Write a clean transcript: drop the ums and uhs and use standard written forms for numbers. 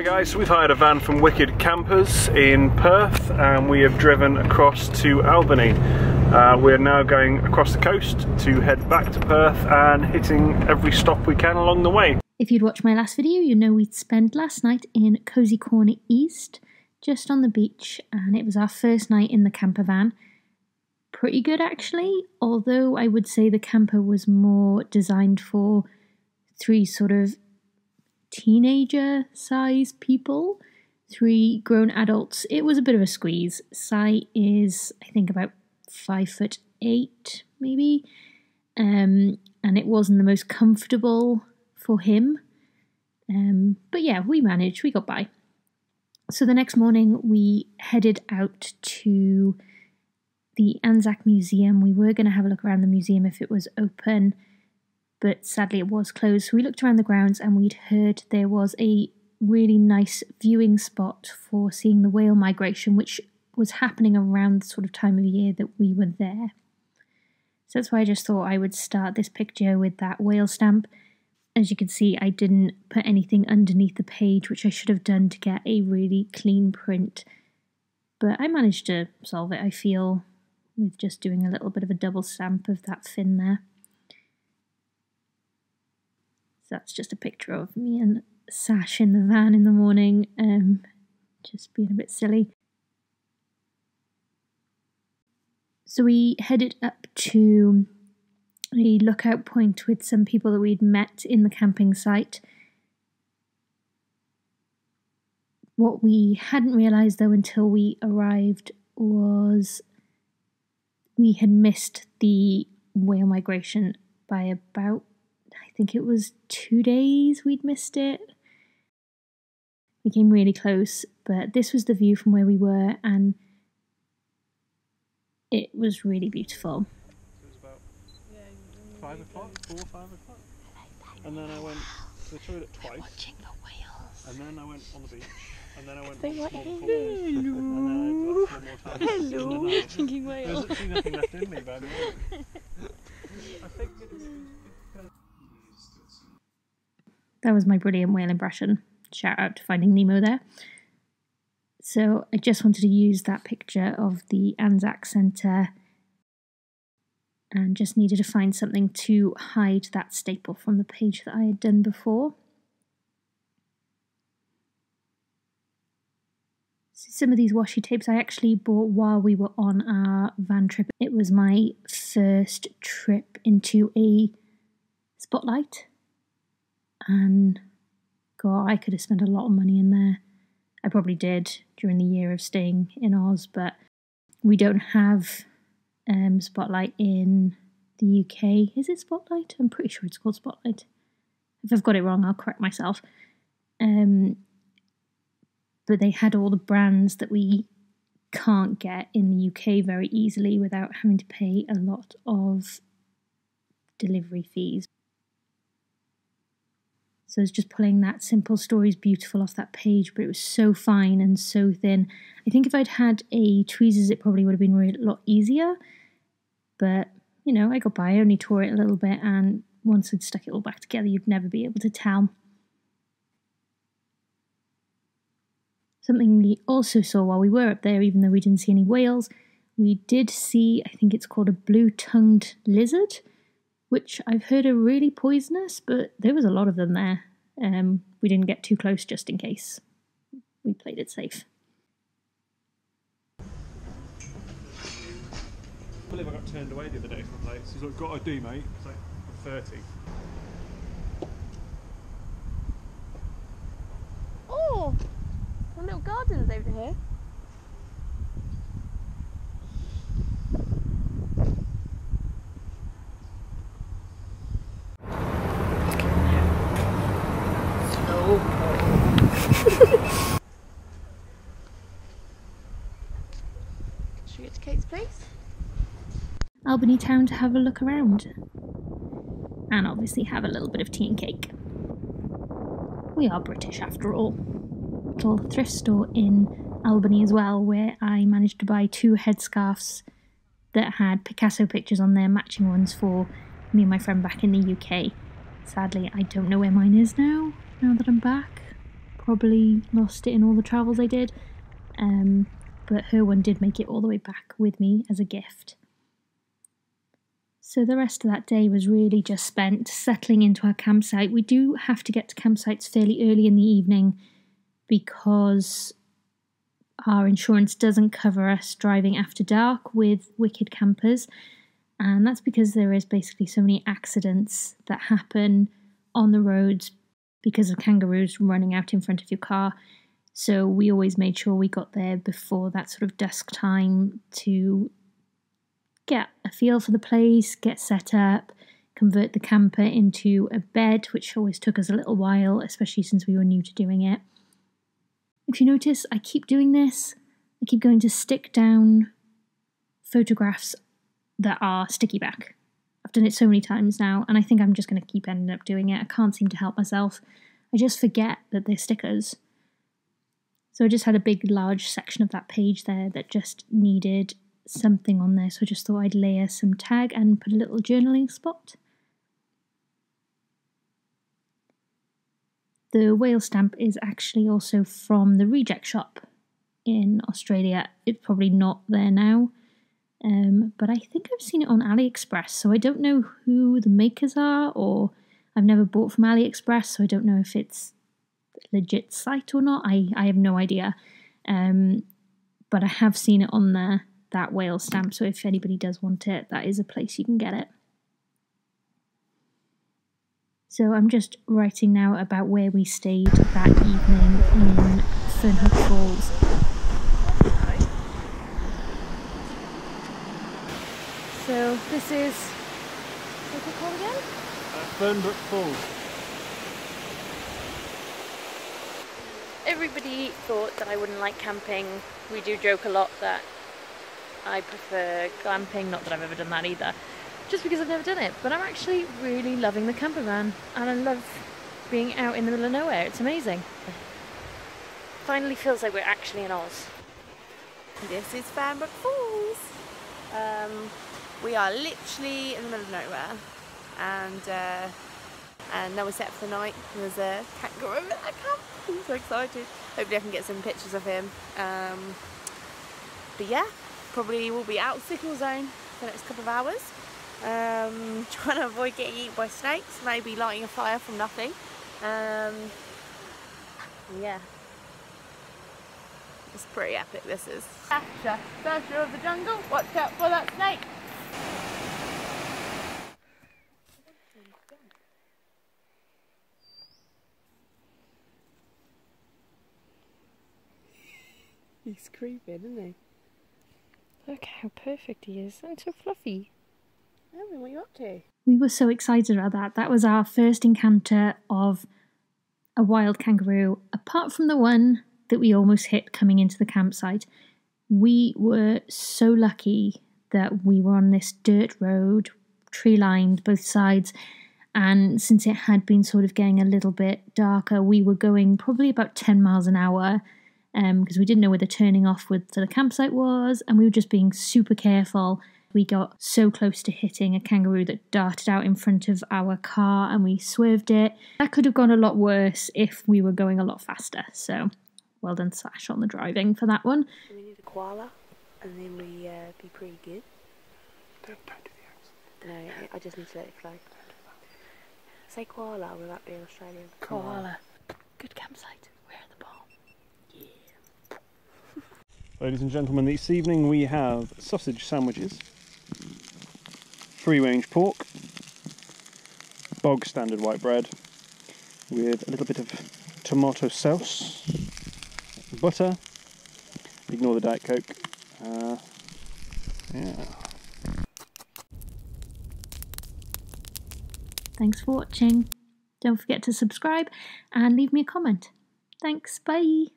Hi guys, so we've hired a van from Wicked Campers in Perth and we have driven across to Albany. We're now going across the coast to head back to Perth and hitting every stop we can along the way. If you'd watched my last video, you know we'd spent last night in Cozy Corner East, just on the beach, and it was our first night in the camper van. Pretty good actually, although I would say the camper was more designed for three sort of teenager size people, three grown adults. It was a bit of a squeeze. Si is, I think, about 5'8" maybe, and it wasn't the most comfortable for him, but yeah, we managed, we got by. So the next morning we headed out to the Anzac Museum. We were going to have a look around the museum if it was open, but sadly it was closed. So we looked around the grounds and we'd heard there was a really nice viewing spot for seeing the whale migration, which was happening around the sort of time of year that we were there. So that's why I just thought I would start this picture with that whale stamp. As you can see, I didn't put anything underneath the page, which I should have done to get a really clean print. But I managed to solve it, I feel, with just doing a little bit of a double stamp of that fin there. So that's just a picture of me and Sash in the van in the morning, just being a bit silly. So we headed up to a lookout point with some people that we'd met in the camping site. What we hadn't realised though until we arrived was we had missed the whale migration by about, I think it was 2 days we'd missed it. We came really close, but this was the view from where we were and it was really beautiful. 5 o'clock, 4 or 5 o'clock, and then I went to the toilet twice, watching the whales, and then I went on the beach, and then I went on small pools, and then I got 4 more times. Hello, thinking whale. There's actually nothing left in me by the way. I think that was my brilliant whale impression. Shout out to Finding Nemo there. So I just wanted to use that picture of the Anzac Centre and just needed to find something to hide that staple from the page that I had done before. So some of these washi tapes I actually bought while we were on our van trip. It was my first trip into a spotlight, and God, I could have spent a lot of money in there. I probably did during the year of staying in Oz, but we don't have Spotlight in the UK. Is it Spotlight? I'm pretty sure it's called Spotlight. If I've got it wrong, I'll correct myself. But they had all the brands that we can't get in the UK very easily without having to pay a lot of delivery fees. So I was just pulling that Simple Stories Beautiful off that page, but it was so fine and so thin. I think if I'd had a tweezers, it probably would have been a lot easier. But, you know, I got by. I only tore it a little bit, and once I'd stuck it all back together, you'd never be able to tell. Something we also saw while we were up there, even though we didn't see any whales, we did see, I think it's called a blue-tongued lizard, which I've heard are really poisonous, but there was a lot of them there. We didn't get too close just in case. We played it safe. I believe I got turned away the other day from a place. He's like, "Got to do, mate." It's like, I'm 30. Oh, a little garden's over here. Should we get to Kate's place? Albany town to have a look around. And obviously have a little bit of tea and cake. We are British after all. Little thrift store in Albany as well, where I managed to buy 2 headscarves that had Picasso pictures on there, matching ones for me and my friend back in the UK. Sadly, I don't know where mine is now that I'm back. probably lost it in all the travels I did. But her one did make it all the way back with me as a gift. So the rest of that day was really just spent settling into our campsite. We do have to get to campsites fairly early in the evening because our insurance doesn't cover us driving after dark with wicked campers. And that's because there is basically so many accidents that happen on the roads because of kangaroos running out in front of your car. So we always made sure we got there before that sort of dusk time to get a feel for the place, get set up, convert the camper into a bed, which always took us a little while, especially since we were new to doing it. If you notice, I keep doing this. I keep going to stick down photographs that are sticky back. I've done it so many times now, and I think I'm just going to keep ending up doing it. I can't seem to help myself. I just forget that they're stickers. So I just had a big, large section of that page there that just needed something on there, so I just thought I'd layer some tag and put a little journaling spot. The whale stamp is actually also from the reject shop in Australia. It's probably not there now, but I think I've seen it on AliExpress, so I don't know who the makers are, or I've never bought from AliExpress, so I don't know if it's a legit site or not. I have no idea, but I have seen it on there, that whale stamp, so if anybody does want it, that is a place you can get it. So I'm just writing now about where we stayed that evening in Fernhook Falls. So this is, what's it called again? Fernbrook Falls. Everybody thought that I wouldn't like camping. We do joke a lot that I prefer glamping, not that I've ever done that either, just because I've never done it. But I'm actually really loving the campervan, and I love being out in the middle of nowhere. It's amazing. Finally feels like we're actually in Oz. This is Fernbrook Falls. We are literally in the middle of nowhere, and now we're set for the night. There's a kangaroo at that camp. I'm so excited. Hopefully I can get some pictures of him. But yeah, probably will be out of signal zone for the next couple of hours. Trying to avoid getting eaten by snakes, maybe lighting a fire from nothing. Yeah, it's pretty epic, this is. Searcher of the jungle, watch out for that snake! He's creeping, isn't he? Look how perfect he is, and so fluffy. Evan, what are you up to? We were so excited about that. That was our first encounter of a wild kangaroo, apart from the one that we almost hit coming into the campsite. We were so lucky that we were on this dirt road, tree-lined both sides, and since it had been sort of getting a little bit darker, we were going probably about 10 miles an hour, because we didn't know where the turning off for the campsite was, and we were just being super careful. We got so close to hitting a kangaroo that darted out in front of our car, and we swerved it. That could have gone a lot worse if we were going a lot faster, so well done Sash on the driving for that one. We need a koala, and then we be pretty good. Don't do the accent. No, I just need to let it flow. Say koala without being Australian. Koala. Good campsite. We're at the bar. Ladies and gentlemen, this evening we have sausage sandwiches, free-range pork, bog standard white bread with a little bit of tomato sauce, butter, ignore the Diet Coke, yeah. Thanks for watching. Don't forget to subscribe and leave me a comment. Thanks, bye.